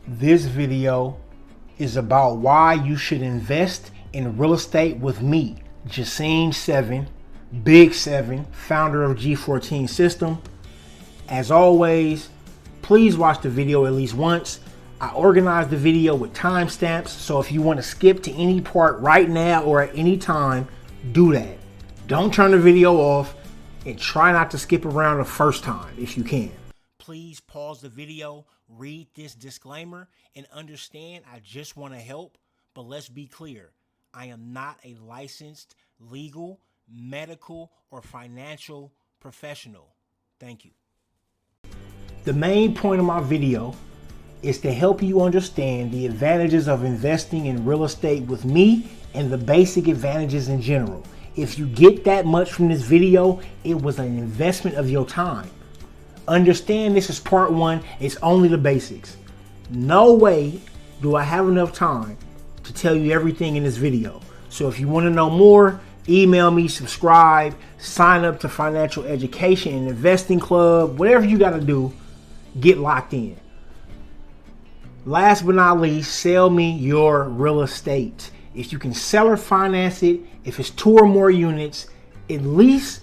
This video is about why you should invest in real estate with me, Jaseen 7, Big 7, founder of G14 System. As always, please watch the video at least once. I organized the video with timestamps, so if you want to skip to any part right now or at any time, do that. Don't turn the video off and try not to skip around the first time if you can. Please pause the video, read this disclaimer, and understand I just want to help, but let's be clear. I am not a licensed legal, medical, or financial professional. Thank you. The main point of my video is to help you understand the advantages of investing in real estate with me and the basic advantages in general. If you get that much from this video, it was an investment of your time. Understand this is part one, it's only the basics. No way do I have enough time to tell you everything in this video. So if you want to know more, email me, subscribe, sign up to Financial Education and Investing Club, whatever you got to do, get locked in. Last but not least, sell me your real estate. If you can sell or finance it, if it's 2 or more units, at least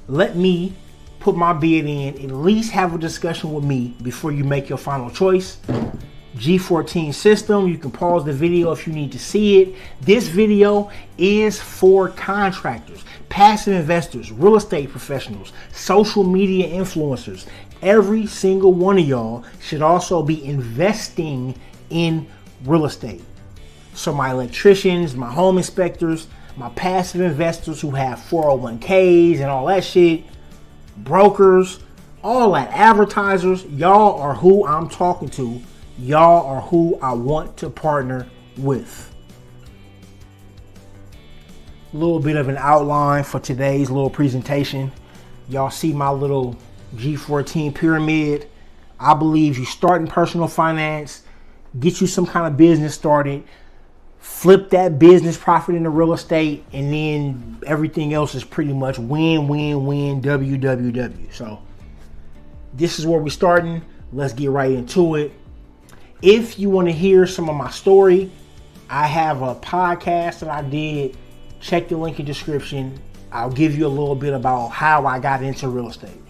let me put my bid in, at least have a discussion with me before you make your final choice. G14 System, you can pause the video if you need to see it. This video is for contractors, passive investors, real estate professionals, social media influencers. Every single one of y'all should also be investing in real estate. So my electricians, my home inspectors, my passive investors who have 401ks and all that shit, brokers, all that, advertisers, y'all are who I'm talking to. Y'all are who I want to partner with. A little bit of an outline for today's little presentation. Y'all see my little G14 pyramid. I believe you start in personal finance, get you some kind of business started, flip that business profit into real estate, and then everything else is pretty much win, win, win, WWW. So this is where we're starting. Let's get right into it. If you want to hear some of my story, I have a podcast that I did. Check the link in the description. I'll give you a little bit about how I got into real estate.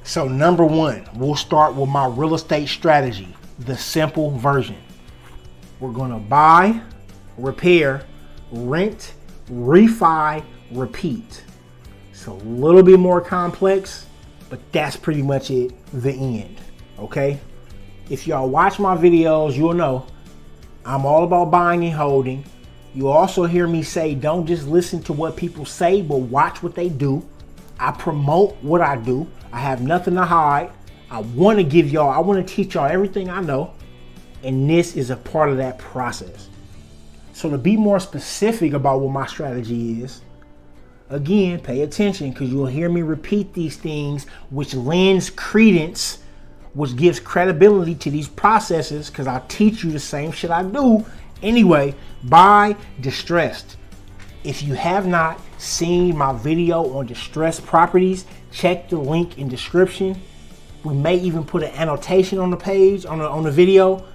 So number one, we'll start with my real estate strategy, the simple version. We're going to buy, repair, rent, refi, repeat. It's a little bit more complex, but that's pretty much it, the end, okay? If y'all watch my videos, you'll know I'm all about buying and holding. You also hear me say, don't just listen to what people say, but watch what they do. I promote what I do. I have nothing to hide. I want to teach y'all everything I know. And this is a part of that process. So to be more specific about what my strategy is, again, pay attention because you'll hear me repeat these things, which lends credence, which gives credibility to these processes because I teach you the same shit I do. Anyway, buy distressed. If you have not seen my video on distressed properties, check the link in description. We may even put an annotation on the page, on the video.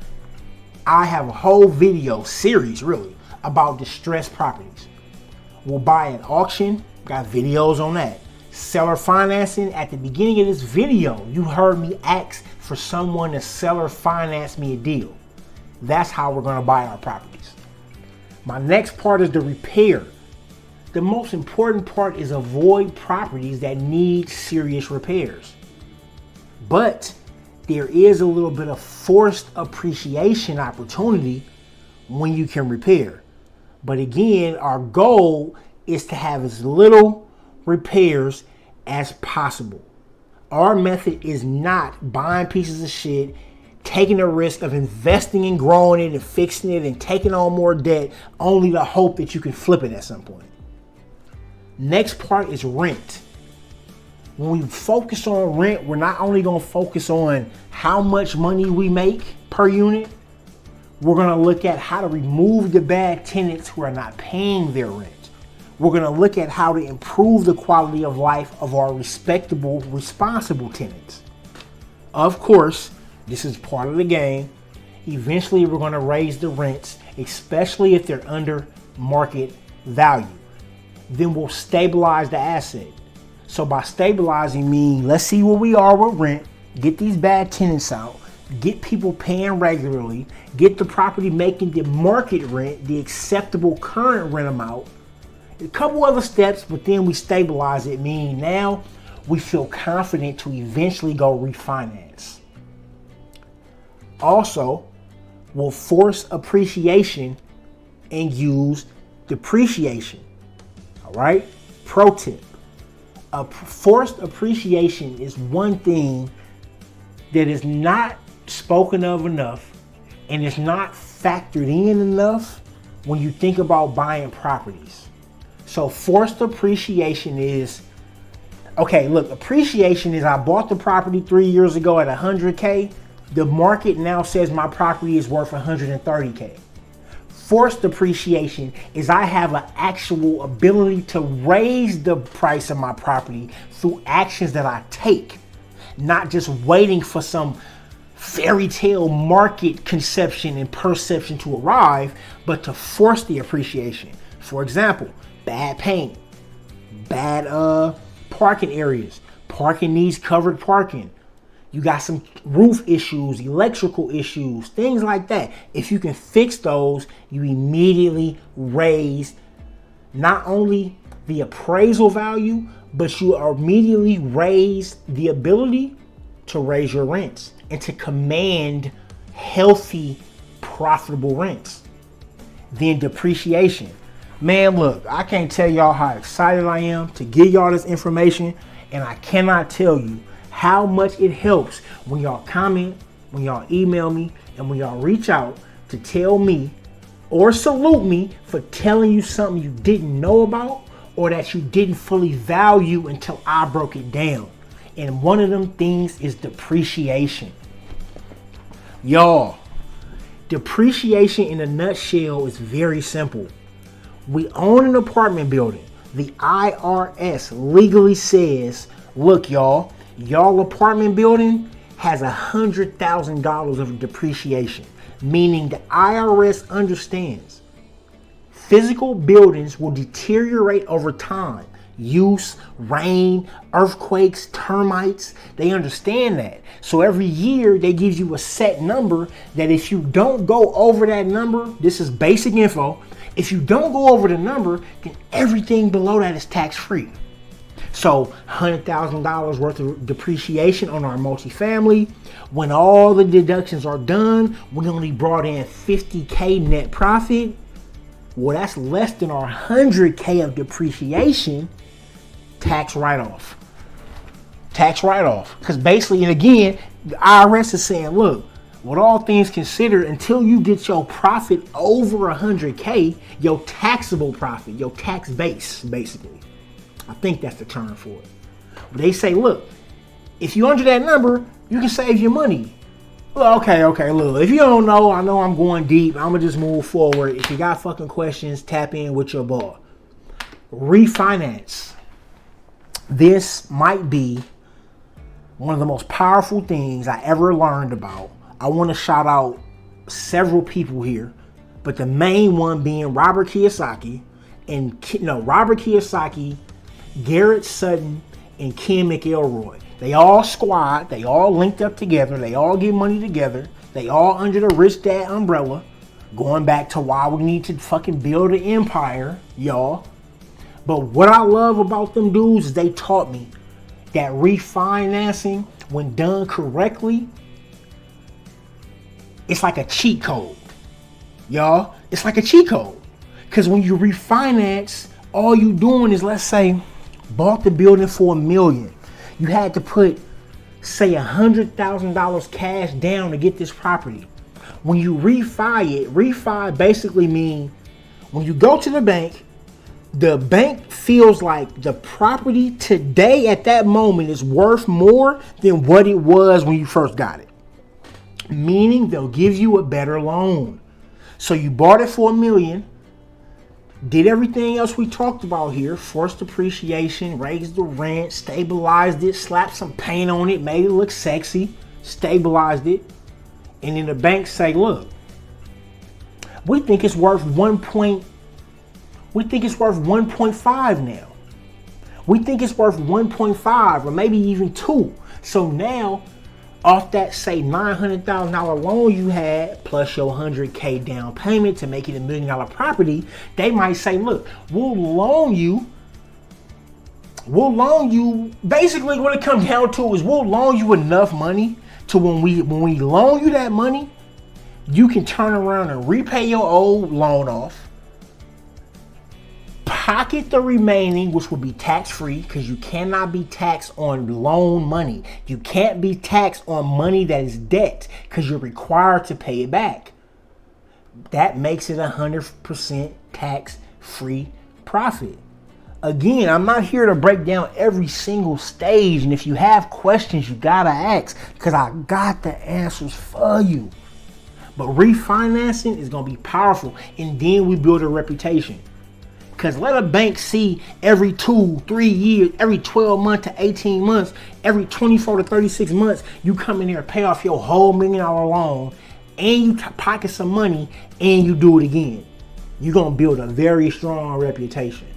I have a whole video series really about distressed properties. We'll buy at auction, got videos on that. Seller financing, at the beginning of this video, you heard me ask for someone to seller finance me a deal. That's how we're gonna buy our properties. My next part is the repair. The most important part is avoid properties that need serious repairs. But there is a little bit of forced appreciation opportunity when you can repair. But again, our goal is to have as little repairs as possible. Our method is not buying pieces of shit, taking the risk of investing and growing it and fixing it and taking on more debt only to hope that you can flip it at some point. Next part is rent. When we focus on rent, we're not only going to focus on how much money we make per unit, we're going to look at how to remove the bad tenants who are not paying their rent. We're going to look at how to improve the quality of life of our respectable, responsible tenants. Of course, This is part of the game. Eventually, we're going to raise the rents, especially if they're under market value. Then we'll stabilize the asset. So by stabilizing mean, let's see where we are with rent, get these bad tenants out, get people paying regularly, get the property making the market rent, the acceptable current rent amount. A couple other steps, but then we stabilize it, meaning now we feel confident to eventually go refinance. Also, we'll force appreciation and use depreciation. All right? Pro tip. Forced appreciation is one thing that is not spoken of enough and is not factored in enough when you think about buying properties. So forced appreciation is, okay, look, appreciation is I bought the property 3 years ago at 100K. The market now says my property is worth 130K. Forced appreciation is I have an actual ability to raise the price of my property through actions that I take, not just waiting for some fairy tale market conception and perception to arrive, but to force the appreciation. For example, bad paint, bad parking areas, parking needs covered parking. You got some roof issues, electrical issues, things like that. If you can fix those, you immediately raise not only the appraisal value, but you immediately raise the ability to raise your rents and to command healthy, profitable rents. Then depreciation. Man, look, I can't tell y'all how excited I am to give y'all this information, and I cannot tell you how much it helps when y'all comment, when y'all email me, and when y'all reach out to tell me or salute me for telling you something you didn't know about or that you didn't fully value until I broke it down. And one of them things is depreciation. Y'all, depreciation in a nutshell is very simple. We own an apartment building. The IRS legally says, look, y'all apartment building has $100,000 of depreciation, meaning the IRS understands physical buildings will deteriorate over time. Use, rain, earthquakes, termites, they understand that. So every year they give you a set number that if you don't go over that number, this is basic info, if you don't go over the number, then everything below that is tax-free. So $100,000 worth of depreciation on our multifamily. When all the deductions are done, we only brought in 50K net profit. Well, that's less than our 100K of depreciation. Tax write-off. Tax write-off. Because basically, and again, the IRS is saying, look, with all things considered, until you get your profit over 100K, your taxable profit, your tax base, basically. I think that's the term for it. But they say, look, if you're under that number, you can save your money. Well, okay, look, if you don't know, I know I'm going deep. I'm going to just move forward. If you got fucking questions, tap in with your boy. Refinance. This might be one of the most powerful things I ever learned about. I want to shout out several people here, but the main one being Robert Kiyosaki, Garrett Sutton, and Ken McElroy. They all squad, they all linked up together, they all get money together, they all under the Rich Dad umbrella, going back to why we need to fucking build an empire, y'all. But what I love about them dudes is they taught me that refinancing, when done correctly, it's like a cheat code, y'all. It's like a cheat code. Because when you refinance, all you doing is, let's say, bought the building for $1 million. You had to put, say, $100,000 cash down to get this property. When you refi basically means when you go to the bank feels like the property today at that moment is worth more than what it was when you first got it. Meaning they'll give you a better loan. So you bought it for $1 million. Did everything else we talked about here, forced appreciation, raised the rent, stabilized it, slapped some paint on it, made it look sexy, stabilized it, and then the banks say, look, we think it's worth 1.5 now. We think it's worth 1.5 or maybe even 2. So now, off that, say, $900,000 loan you had, plus your $100K down payment to make it $1 million property, they might say, look, we'll loan you. Basically, what it comes down to is we'll loan you enough money to when we loan you that money, you can turn around and repay your old loan off, pocket the remaining, which will be tax-free, because you cannot be taxed on loan money. You can't be taxed on money that is debt because you're required to pay it back. That makes it 100% tax-free profit. Again, I'm not here to break down every single stage, and if you have questions, you gotta ask, because I got the answers for you. But refinancing is gonna be powerful, and then we build a reputation. Because let a bank see every 2-3 years, every 12 months to 18 months, every 24 to 36 months, you come in here and pay off your whole $1 million loan, and you pocket some money, and you do it again. You're gonna build a very strong reputation.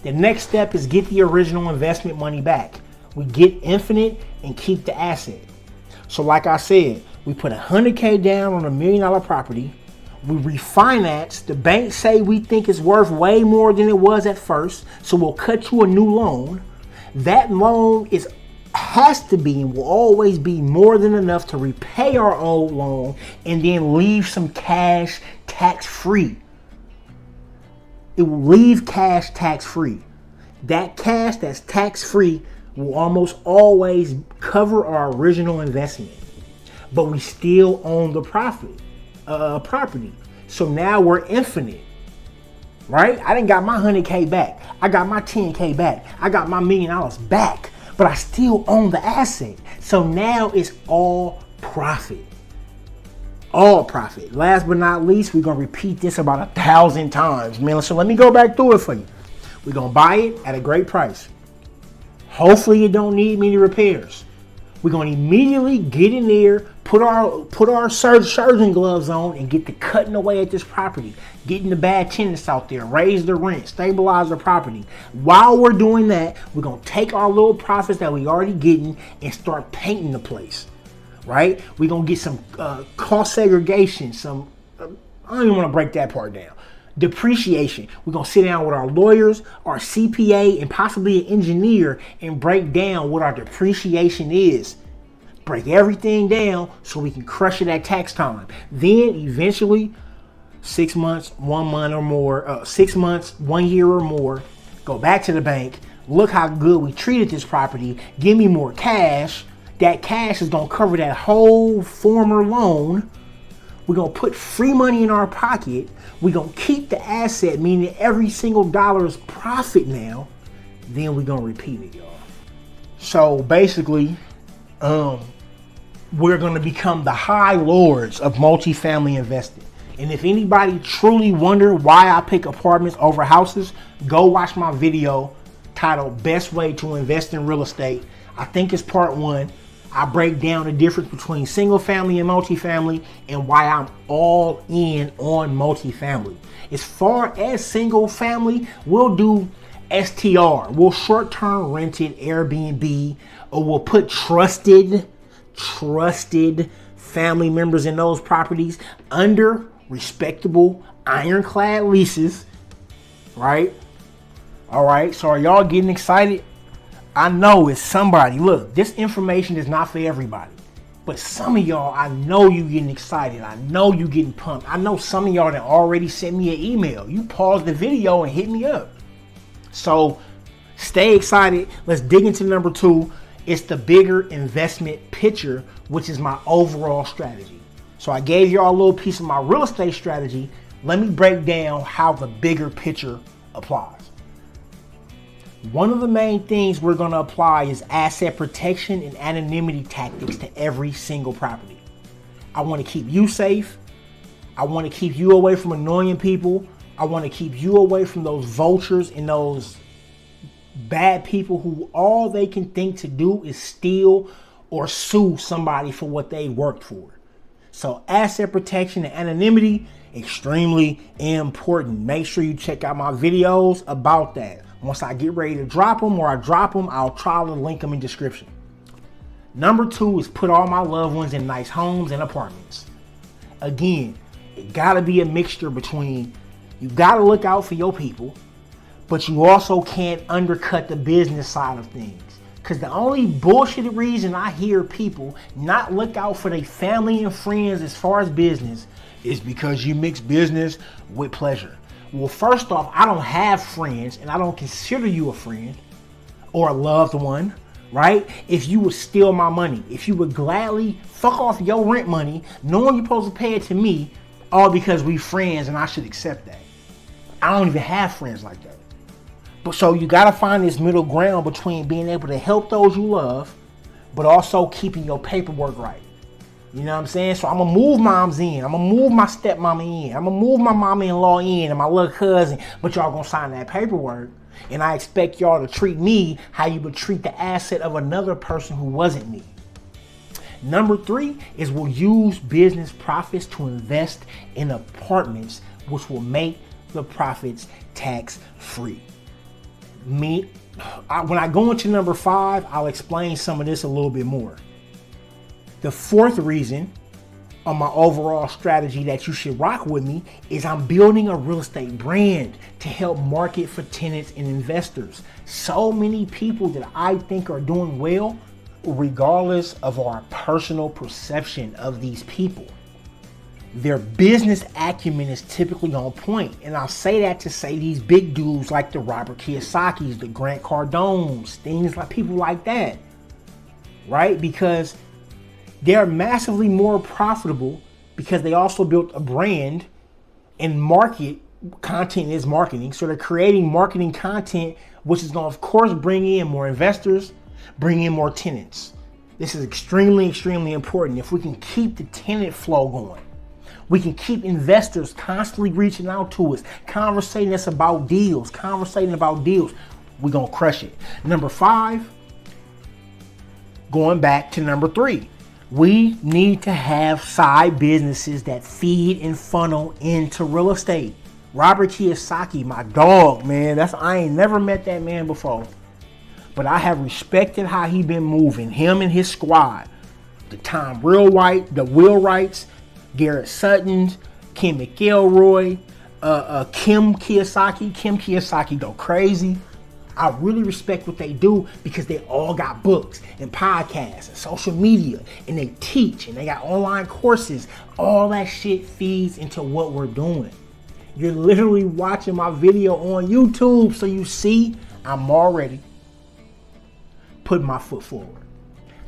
The next step is get the original investment money back. We get infinite and keep the asset. So like I said, we put $100K down on $1 million property. We refinance. The banks say we think it's worth way more than it was at first. So we'll cut you a new loan. That loan has to be and will always be more than enough to repay our old loan and then leave some cash tax-free. It will leave cash tax-free. That cash that's tax-free will almost always cover our original investment. But we still own the property. So now we're infinite, right? I done got my 100K back. I got my 10K back. I got my $1 million back, but I still own the asset. So now it's all profit. All profit. Last but not least, we're going to repeat this about 1,000 times, man. So let me go back through it for you. We're going to buy it at a great price. Hopefully it don't need many repairs. We're going to immediately get in there, put our surgeon gloves on, and get to cutting away at this property. Getting the bad tenants out there, raise the rent, stabilize the property. While we're doing that, we're going to take our little profits that we already getting and start painting the place. Right? We're going to get some cost segregation, I don't even want to break that part down. Depreciation. We're going to sit down with our lawyers, our CPA, and possibly an engineer and break down what our depreciation is. Break everything down so we can crush it at tax time. Then eventually, 6 months, 1 month or more, 6 months, 1 year or more, go back to the bank, look how good we treated this property, give me more cash. That cash is going to cover that whole former loan. We're going to put free money in our pocket. We're going to keep the asset, meaning every single dollar is profit now. Then we're going to repeat it, y'all. So basically, we're going to become the high lords of multifamily investing. And if anybody truly wonder why I pick apartments over houses, go watch my video titled Best Way to Invest in Real Estate. I think it's part 1. I break down the difference between single family and multifamily and why I'm all in on multifamily. As far as single family, we'll do STR. We'll short-term rented Airbnb, or we'll put trusted family members in those properties under respectable ironclad leases, right? All right, so are y'all getting excited? I know it's somebody. Look, this information is not for everybody. But some of y'all, I know you getting excited. I know you getting pumped. I know some of y'all that already sent me an email. You paused the video and hit me up. So stay excited. Let's dig into number 2. It's the bigger investment picture, which is my overall strategy. So I gave y'all a little piece of my real estate strategy. Let me break down how the bigger picture applies. One of the main things we're going to apply is asset protection and anonymity tactics to every single property. I want to keep you safe. I want to keep you away from annoying people. I want to keep you away from those vultures and those bad people who all they can think to do is steal or sue somebody for what they worked for. So asset protection and anonymity, extremely important. Make sure you check out my videos about that. Once I get ready to drop them or I drop them, I'll try to link them in the description. Number 2 is put all my loved ones in nice homes and apartments. Again, it gotta be a mixture between, you gotta look out for your people, but you also can't undercut the business side of things. Because the only bullshit reason I hear people not look out for their family and friends as far as business is because you mix business with pleasure. Well, first off, I don't have friends and I don't consider you a friend or a loved one, right? If you would steal my money, if you would gladly fuck off your rent money, knowing you're supposed to pay it to me, all because we friends and I should accept that. I don't even have friends like that. But so you gotta find this middle ground between being able to help those you love, but also keeping your paperwork right. You know what I'm saying? So I'm gonna move moms in. I'm gonna move my stepmama in. I'm gonna move my mama-in-law in and my little cousin, but y'all gonna sign that paperwork. And I expect y'all to treat me how you would treat the asset of another person who wasn't me. Number 3 is we'll use business profits to invest in apartments, which will make the profits tax-free. When I go into number 5, I'll explain some of this a little bit more. The 4th reason on my overall strategy that you should rock with me is I'm building a real estate brand to help market for tenants and investors. So many people that I think are doing well, regardless of our personal perception of these people. Their business acumen is typically on point. And I'll say that to say these big dudes like the Robert Kiyosaki's, the Grant Cardones, things like people like that, right? Because they're massively more profitable because they also built a brand and market. Content is marketing. So they're creating marketing content, which is going to, of course, bring in more investors, bring in more tenants. This is extremely, extremely important. If we can keep the tenant flow going, we can keep investors constantly reaching out to us, conversating about deals, we're going to crush it. Number 5, going back to number 3, we need to have side businesses that feed and funnel into real estate. Robert Kiyosaki, my dog, man. I ain't never met that man before. But I have respected how he been moving, him and his squad. The Will Wrights, Garrett Suttons, Kim McElroy, Kim Kiyosaki. Kim Kiyosaki go crazy. I really respect what they do because they all got books and podcasts and social media, and they teach and they got online courses. All that shit feeds into what we're doing. You're literally watching my video on YouTube, so you see I'm already putting my foot forward.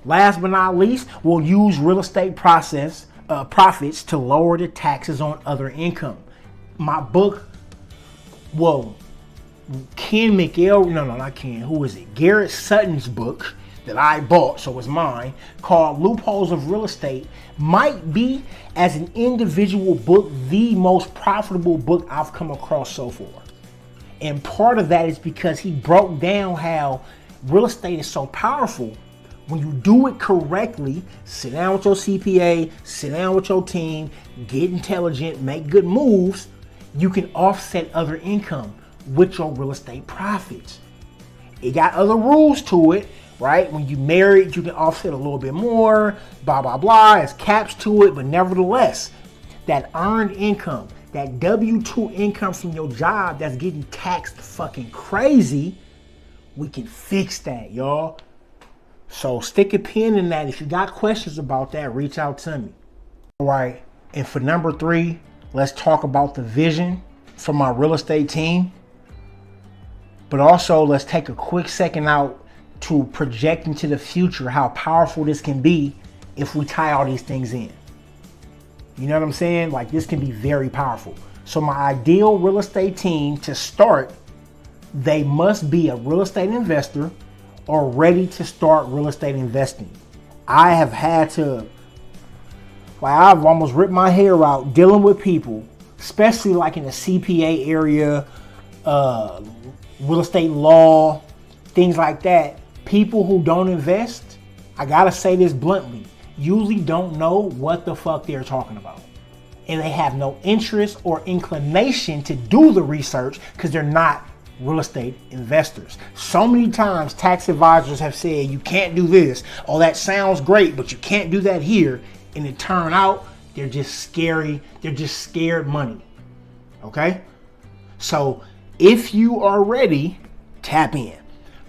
Last but not least, we'll use real estate profits to lower the taxes on other income. My book, Garrett Sutton's book that I bought, so it's mine, called Loopholes of Real Estate, might be, as an individual book, the most profitable book I've come across so far. And part of that is because he broke down how real estate is so powerful. When you do it correctly, sit down with your CPA, sit down with your team, get intelligent, make good moves, you can offset other income with your real estate profits. It got other rules to it, right? When you married, you can offset a little bit more, blah, blah, blah. There's caps to it, but nevertheless, that earned income, that W-2 income from your job that's getting taxed fucking crazy, we can fix that, y'all. So stick a pin in that. If you got questions about that, reach out to me. All right, and for number 3, let's talk about the vision for my real estate team. But also, let's take a quick second out to project into the future how powerful this can be if we tie all these things in. You know what I'm saying? Like, this can be very powerful. So my ideal real estate team to start, they must be a real estate investor or ready to start real estate investing. I have had to, I've almost ripped my hair out dealing with people, especially like in the CPA area, real estate law, things like that. People who don't invest, I gotta say this bluntly, usually don't know what the fuck they're talking about. And they have no interest or inclination to do the research because they're not real estate investors. So many times tax advisors have said you can't do this. Oh, that sounds great, but you can't do that here. And it turned out they're just scary. They're just scared money. Okay? So if you are ready, tap in.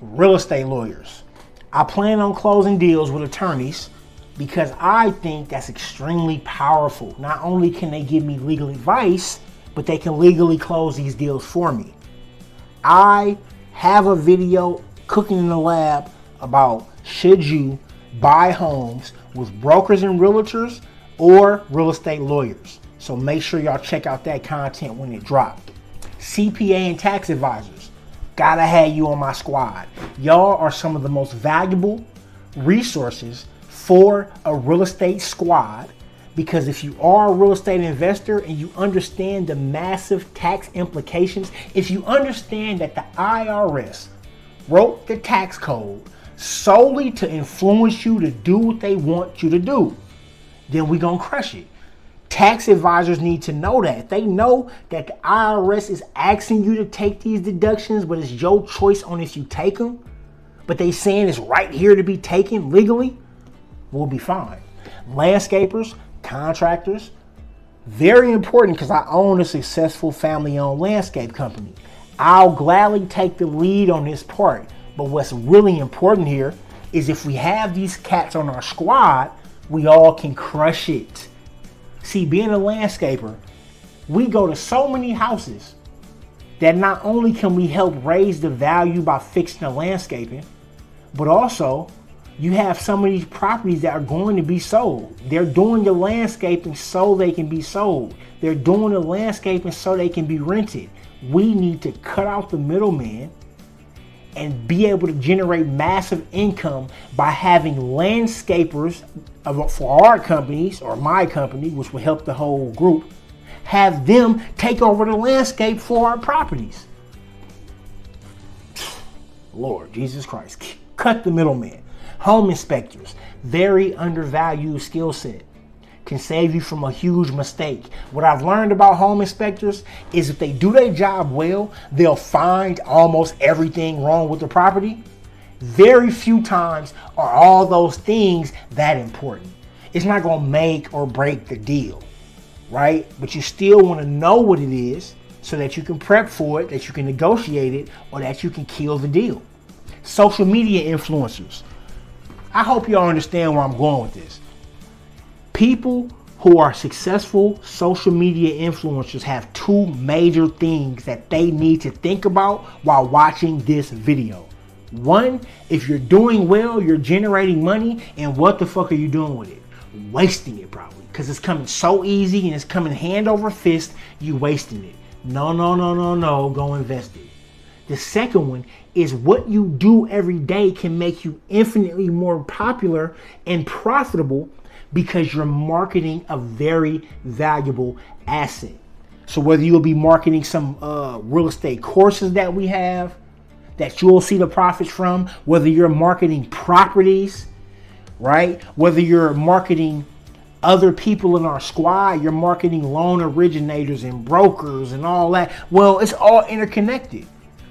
Real estate lawyers. I plan on closing deals with attorneys because I think that's extremely powerful. Not only can they give me legal advice, but they can legally close these deals for me. I have a video cooking in the lab about should you buy homes with brokers and realtors or real estate lawyers. So make sure y'all check out that content when it drops. CPA and tax advisors. Gotta have you on my squad. Y'all are some of the most valuable resources for a real estate squad, because if you are a real estate investor and you understand the massive tax implications, if you understand that the IRS wrote the tax code solely to influence you to do what they want you to do, then we're gonna crush it. Tax advisors need to know that. They know that the IRS is asking you to take these deductions, but it's your choice on if you take them. But they saying it's right here to be taken legally. We'll be fine. Landscapers, contractors, very important because I own a successful family-owned landscape company. I'll gladly take the lead on this part. But what's really important here is if we have these cats on our squad, we all can crush it. See, being a landscaper, we go to so many houses that not only can we help raise the value by fixing the landscaping, but also you have some of these properties that are going to be sold. They're doing the landscaping so they can be sold. They're doing the landscaping so they can be rented. We need to cut out the middleman and be able to generate massive income by having landscapers for our companies, or my company, which will help the whole group, have them take over the landscape for our properties. Lord Jesus Christ, cut the middleman. Home inspectors, very undervalued skill set, can save you from a huge mistake. What I've learned about home inspectors is if they do their job well, they'll find almost everything wrong with the property. Very few times are all those things that important. It's not going to make or break the deal, right? But you still want to know what it is so that you can prep for it, that you can negotiate it, or that you can kill the deal. Social media influencers. I hope y'all understand where I'm going with this. People who are successful social media influencers have two major things that they need to think about while watching this video. One, if you're doing well, you're generating money, and what the fuck are you doing with it? Wasting it probably, because it's coming so easy and it's coming hand over fist, you wasting it. No, go invest it. The second one is what you do every day can make you infinitely more popular and profitable because you're marketing a very valuable asset. So whether you'll be marketing some real estate courses that we have that you'll see the profits from, whether you're marketing properties, right? Whether you're marketing other people in our squad, you're marketing loan originators and brokers and all that. Well, it's all interconnected.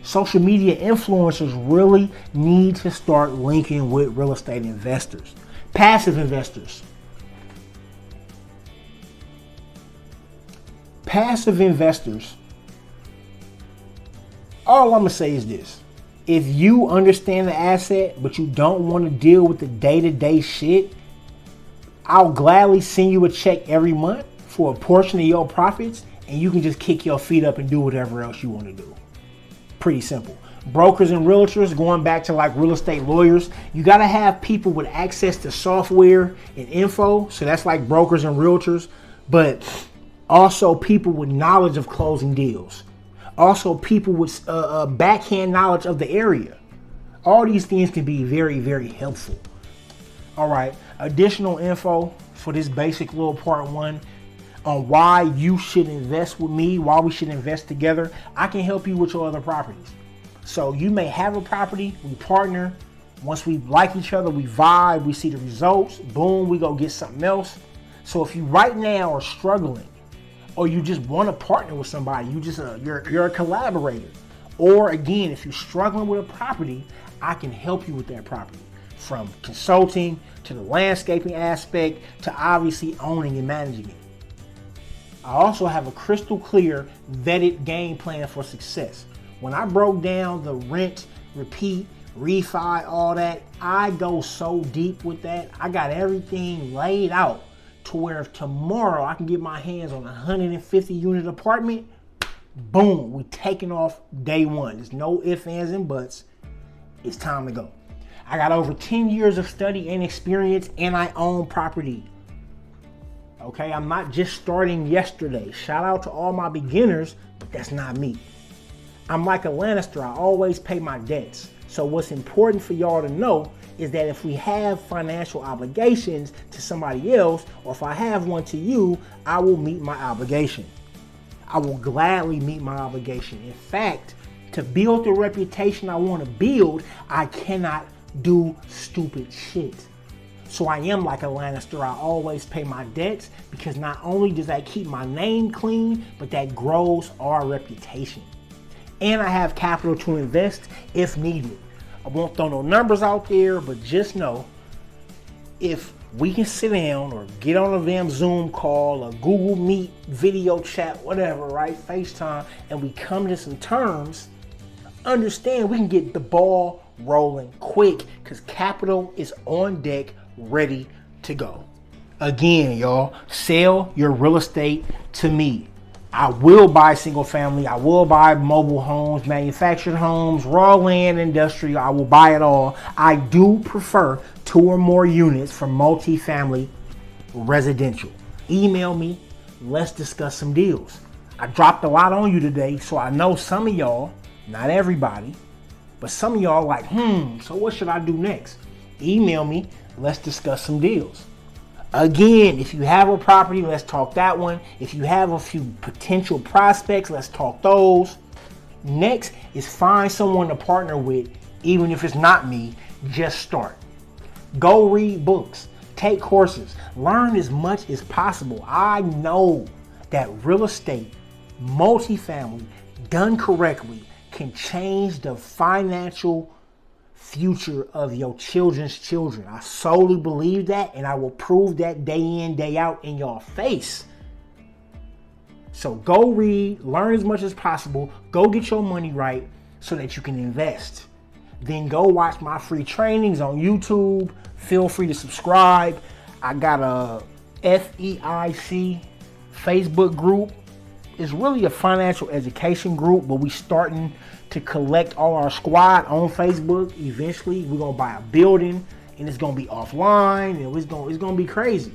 Social media influencers really need to start linking with real estate investors. Passive investors. Passive investors, all I'm going to say is this. If you understand the asset, but you don't want to deal with the day-to-day shit, I'll gladly send you a check every month for a portion of your profits, and you can just kick your feet up and do whatever else you want to do. Pretty simple. Brokers and realtors, going back to like real estate lawyers, you got to have people with access to software and info. So that's like brokers and realtors, but also people with knowledge of closing deals. Also people with backhand knowledge of the area. All these things can be very, very helpful. All right, additional info for this basic little part one on why you should invest with me, why we should invest together. I can help you with your other properties. So you may have a property, we partner, Once we like each other, we vibe, we see the results, boom, we go get something else. So if you right now are struggling, or you just want to partner with somebody, you're a collaborator. Or again, if you're struggling with a property, I can help you with that property. From consulting to the landscaping aspect to obviously owning and managing it. I also have a crystal clear, vetted game plan for success. When I broke down the rent, repeat, refi, all that, I go so deep with that. I got everything laid out to where if tomorrow I can get my hands on a 150 unit apartment, boom, we taking off day one. There's no ifs, ands, and buts. It's time to go. I got over 10 years of study and experience, and I own property. Okay, I'm not just starting yesterday. Shout out to all my beginners, but that's not me. I'm like a Lannister. I always pay my debts. So what's important for y'all to know is that if we have financial obligations to somebody else, or if I have one to you, I will meet my obligation. I will gladly meet my obligation. In fact, to build the reputation I want to build, I cannot do stupid shit. So I am like a Lannister. I always pay my debts because not only does that keep my name clean, but that grows our reputation. And I have capital to invest if needed. I won't throw no numbers out there, but just know if we can sit down or get on a damn Zoom call or Google Meet, video chat, whatever, right? FaceTime, and we come to some terms, understand we can get the ball rolling quick because capital is on deck, ready to go. Again, y'all, sell your real estate to me. I will buy single family. I will buy mobile homes, manufactured homes, raw land, industrial. I will buy it all. I do prefer 2 or more units for multifamily residential. Email me. Let's discuss some deals. I dropped a lot on you today, so I know some of y'all, not everybody, but some of y'all like, so what should I do next? Email me. Let's discuss some deals. Again, if you have a property, let's talk that one. If you have a few potential prospects, let's talk those. Next is find someone to partner with, even if it's not me, just start. Go read books, take courses, learn as much as possible. I know that real estate, multifamily, done correctly, can change the financial future of your children's children. I solely believe that, and I will prove that day in, day out in your face. So go read, learn as much as possible, go get your money right so that you can invest. Then go watch my free trainings on YouTube. Feel free to subscribe. I got a FEIC Facebook group. It's really a financial education group, but we starting to collect all our squad on Facebook. Eventually, we're gonna buy a building, and it's gonna be offline, and it's gonna be crazy.